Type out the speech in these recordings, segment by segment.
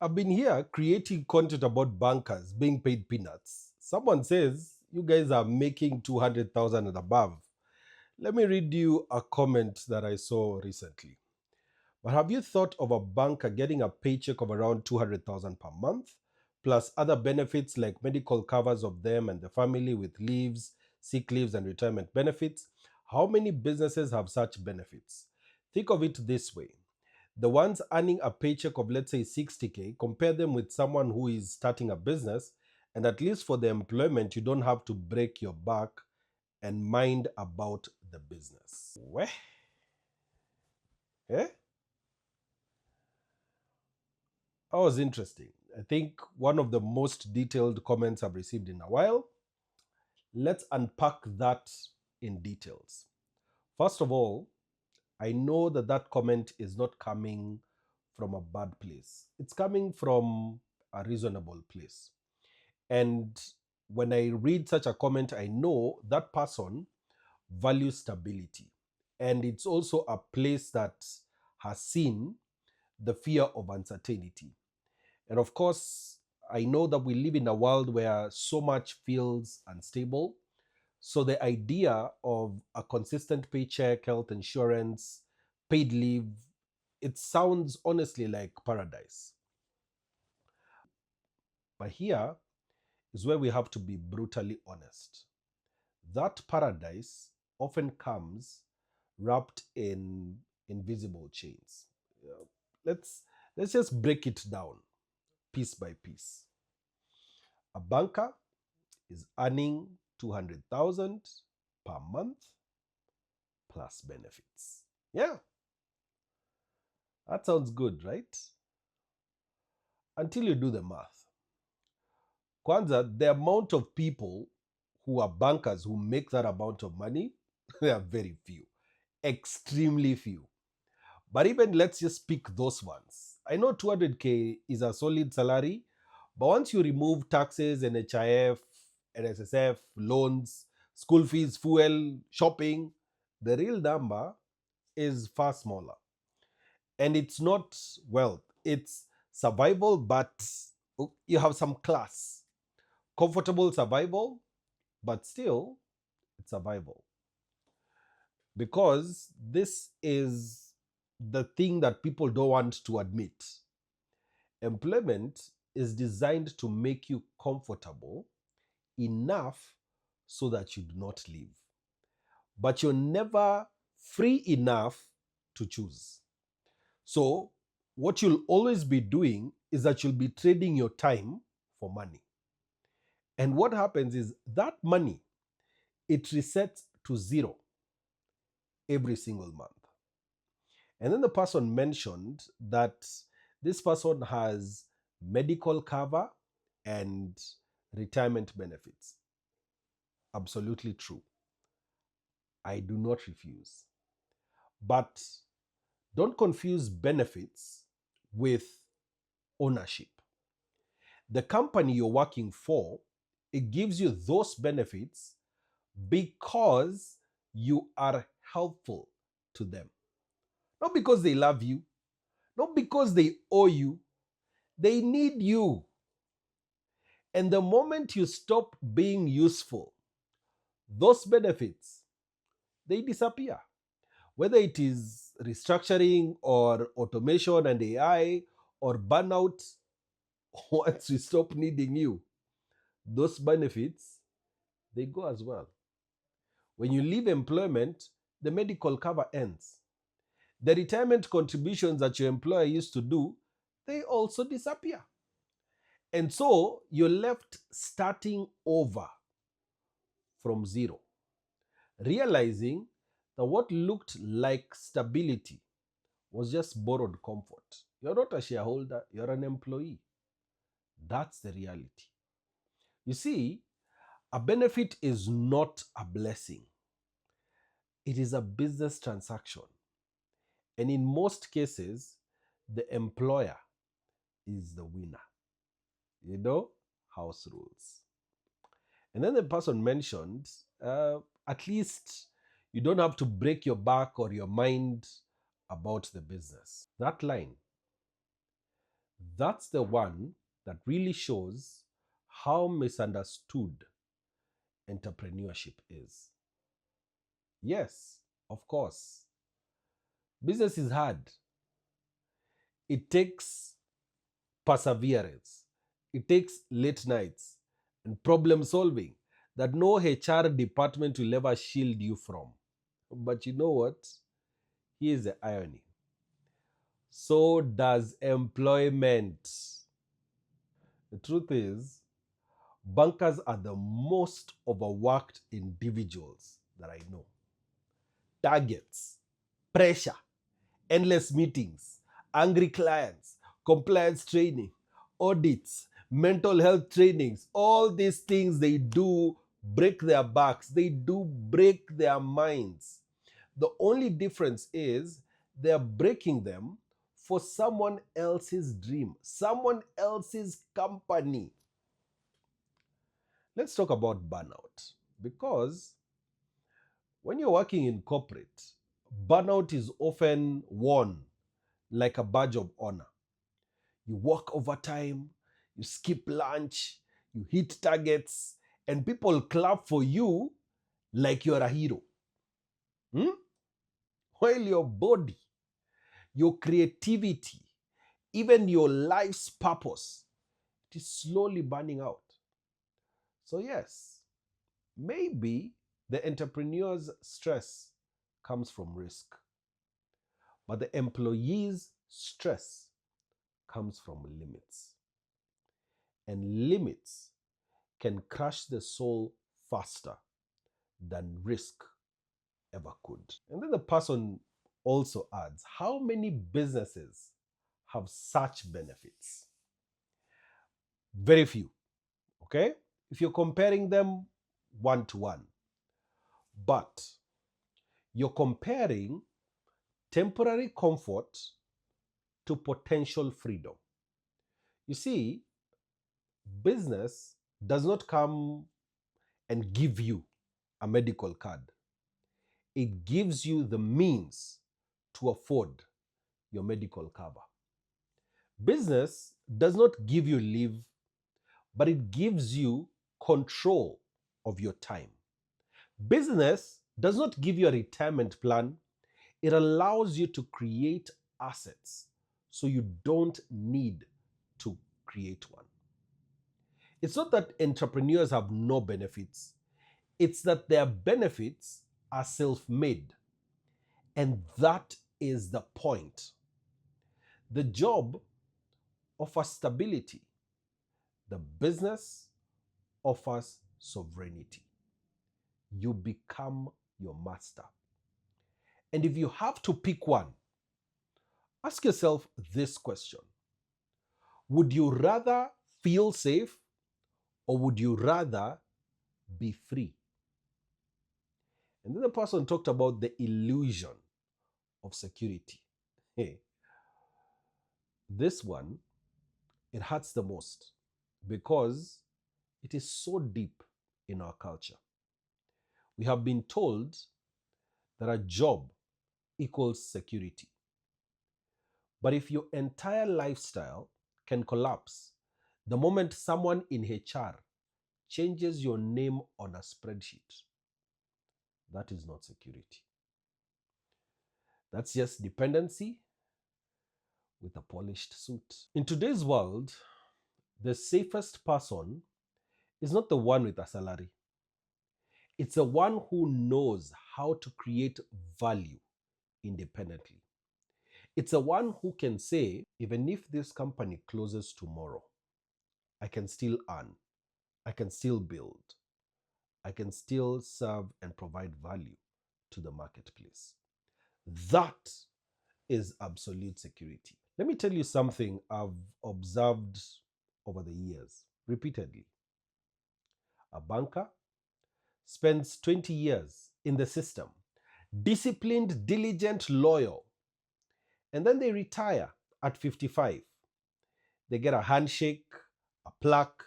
I've been here creating content about bankers being paid peanuts. Someone says you guys are making 200,000 and above. Let me read you a comment that I saw recently. But have you thought of a banker getting a paycheck of around 200,000 per month, plus other benefits like medical covers of them and the family with leaves, sick leaves, and retirement benefits? How many businesses have such benefits? Think of it this way: the ones earning a paycheck of, let's say, 60K, compare them with someone who is starting a business, and at least for the employment, you don't have to break your back and mind about the business. Weh? Eh? That was interesting. I think one of the most detailed comments I've received in a while. Let's unpack that in details. First of all, I know that that comment is not coming from a bad place. It's coming from a reasonable place. And when I read such a comment, I know that person values stability. And it's also a place that has seen the fear of uncertainty. And of course, I know that we live in a world where so much feels unstable. So the idea of a consistent paycheck, health insurance, paid leave, it sounds honestly like paradise. But here is where we have to be brutally honest. That paradise often comes wrapped in invisible chains. Uh, Let's let's just break it down piece by piece. A banker is earning 200,000 per month plus benefits. Yeah, that sounds good, right? Until you do the math. Kwanzaa, the amount of people who are bankers who make that amount of money, they are very few, extremely few. But even let's just pick those ones. I know 200K is a solid salary, but once you remove taxes, NHIF, NSSF, loans, school fees, fuel, shopping, the real number is far smaller. And it's not wealth, it's survival, but you have some class. Comfortable survival, but still, it's survival. Because this is the thing that people don't want to admit. Employment is designed to make you comfortable enough so that you do not leave. But you're never free enough to choose. So, what you'll always be doing is that you'll be trading your time for money. And what happens is that money, it resets to zero every single month. And then the person mentioned that this person has medical cover and retirement benefits. Absolutely true. I do not refuse. But don't confuse benefits with ownership. The company you're working for, it gives you those benefits because you are helpful to them. Not because they love you, not because they owe you, they need you. And the moment you stop being useful, those benefits, they disappear. Whether it is restructuring or automation and AI or burnout, once we stop needing you, those benefits, they go as well. When you leave employment, the medical cover ends. The retirement contributions that your employer used to do, they also disappear. And so you're left starting over from zero, realizing that what looked like stability was just borrowed comfort. You're not a shareholder, you're an employee. That's the reality. You see, a benefit is not a blessing, it is a business transaction. And in most cases, the employer is the winner. You know, house rules. And then the person mentioned, at least you don't have to break your back or your mind about the business. That line, That's the one that really shows how misunderstood entrepreneurship is. Yes, of course, business is hard. It takes perseverance, it takes late nights and problem solving that no HR department will ever shield you from. But you know what? Here's the irony. So does employment. The truth is, bankers are the most overworked individuals that I know. Targets, pressure, endless meetings, angry clients, compliance training, audits, mental health trainings, all these things they do break their backs, they do break their minds. The only difference is they're breaking them for someone else's dream, someone else's company. Let's talk about burnout because when you're working in corporate, burnout is often worn like a badge of honor. You work overtime, you skip lunch, you hit targets, and people clap for you like you're a hero. Hmm? While your body, your creativity, even your life's purpose, it is slowly burning out. So, yes, maybe the entrepreneur's stress comes from risk, but the employee's stress comes from limits. And limits can crush the soul faster than risk ever could. And then the person also adds, how many businesses have such benefits? Very few. Okay? If you're comparing them one to one, but you're comparing temporary comfort to potential freedom. You see, business does not come and give you a medical card, it gives you the means to afford your medical cover. Business does not give you leave, but it gives you control of your time. Business does not give you a retirement plan, it allows you to create assets so you don't need to create one. It's not that entrepreneurs have no benefits, it's that their benefits are self made. And that is the point. The job offers stability, the business offers sovereignty. You become your master. And if you have to pick one, ask yourself this question: would you rather feel safe or would you rather be free? And then the person talked about the illusion of security. Hey, this one, it hurts the most because it is so deep in our culture. We have been told that a job equals security. But if your entire lifestyle can collapse the moment someone in HR changes your name on a spreadsheet, that is not security. That's just dependency with a polished suit. In today's world, the safest person is not the one with a salary. It's the one who knows how to create value independently. It's the one who can say, even if this company closes tomorrow, I can still earn, I can still build, I can still serve and provide value to the marketplace. That is absolute security. Let me tell you something I've observed over the years repeatedly. A banker spends 20 years in the system, disciplined, diligent, loyal, and then they retire at 55. They get a handshake, a plaque,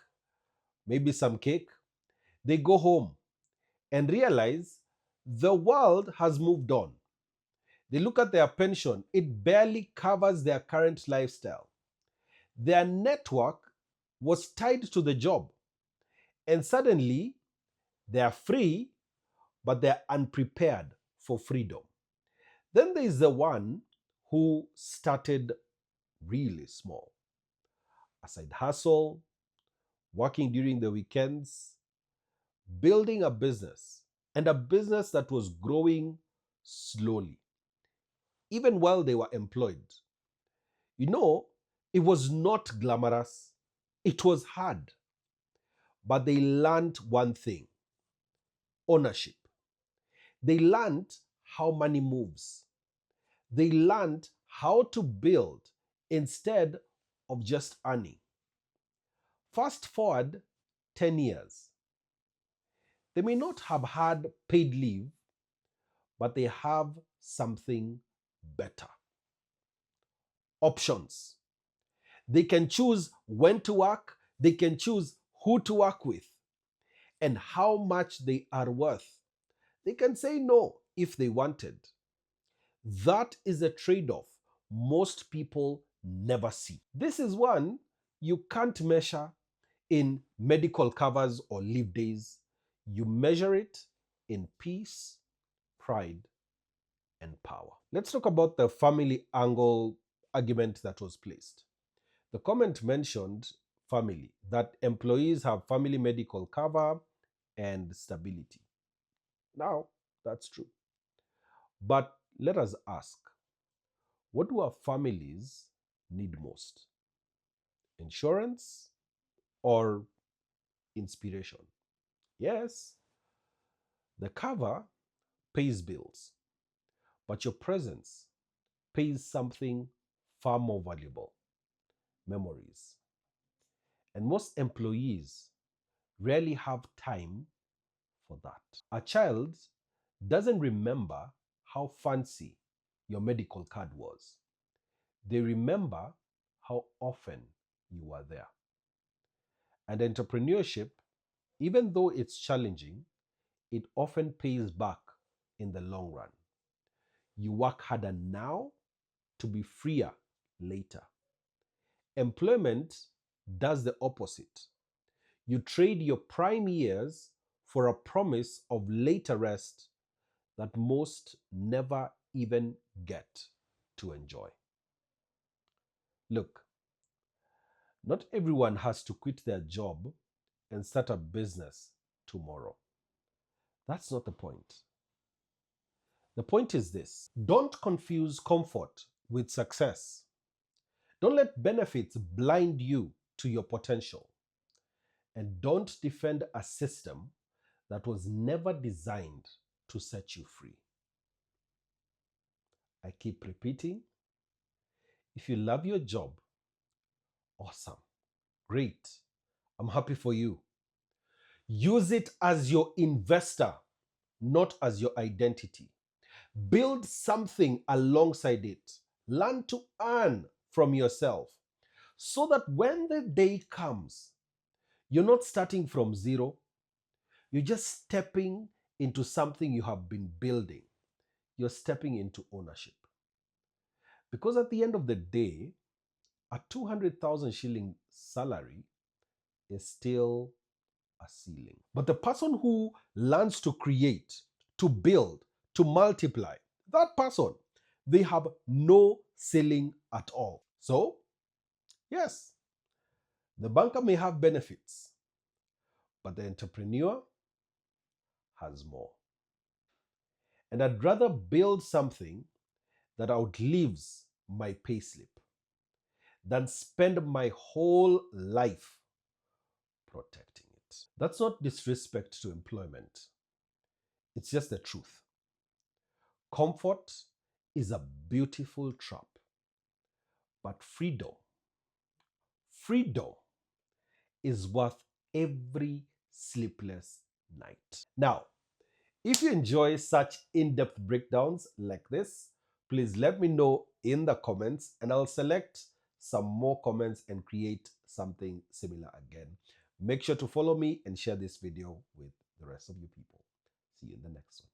maybe some cake. They go home and realize the world has moved on. They look at their pension, it barely covers their current lifestyle. Their network was tied to the job. And suddenly, they are free, but they're unprepared for freedom. Then there is the one who started really small. A side hustle, working during the weekends, building a business, and a business that was growing slowly, even while they were employed. You know, it was not glamorous, it was hard, but they learned one thing: ownership. They learned how money moves. They learned how to build instead of just earning. Fast forward 10 years. They may not have had paid leave, but they have something better: options. They can choose when to work, they can choose who to work with, and how much they are worth. They can say no if they wanted. That is a trade off most people never see. This is one you can't measure in medical covers or leave days. You measure it in peace, pride, and power. Let's talk about the family angle argument that was placed. The comment mentioned family, that employees have family medical cover and stability. Now, that's true. But let us ask, what do our families need most? Insurance or inspiration? Yes, the cover pays bills, but your presence pays something far more valuable: memories. And most employees rarely have time for that. A child doesn't remember how fancy your medical card was, they remember how often you were there. And entrepreneurship, even though it's challenging, it often pays back in the long run. You work harder now to be freer later. Employment does the opposite. You trade your prime years for a promise of later rest that most never even get to enjoy. Look, not everyone has to quit their job and start a business tomorrow. That's not the point. The point is this: don't confuse comfort with success. Don't let benefits blind you to your potential. And don't defend a system that was never designed to set you free. I keep repeating, if you love your job, awesome, great, I'm happy for you. Use it as your investor, not as your identity. Build something alongside it. Learn to earn from yourself so that when the day comes, you're not starting from zero. You're just stepping into something you have been building. You're stepping into ownership. Because at the end of the day, a 200,000 shilling salary is still a ceiling. But the person who learns to create, to build, to multiply, that person, they have no ceiling at all. So, yes, the banker may have benefits, but the entrepreneur has more. And I'd rather build something that outlives my payslip than spend my whole life protecting it. That's not disrespect to employment, it's just the truth. Comfort is a beautiful trap, but freedom is worth every sleepless night. Now, if you enjoy such in-depth breakdowns like this, please let me know in the comments and I'll select some more comments and create something similar again. Make sure to follow me and share this video with the rest of you people. See you in the next one.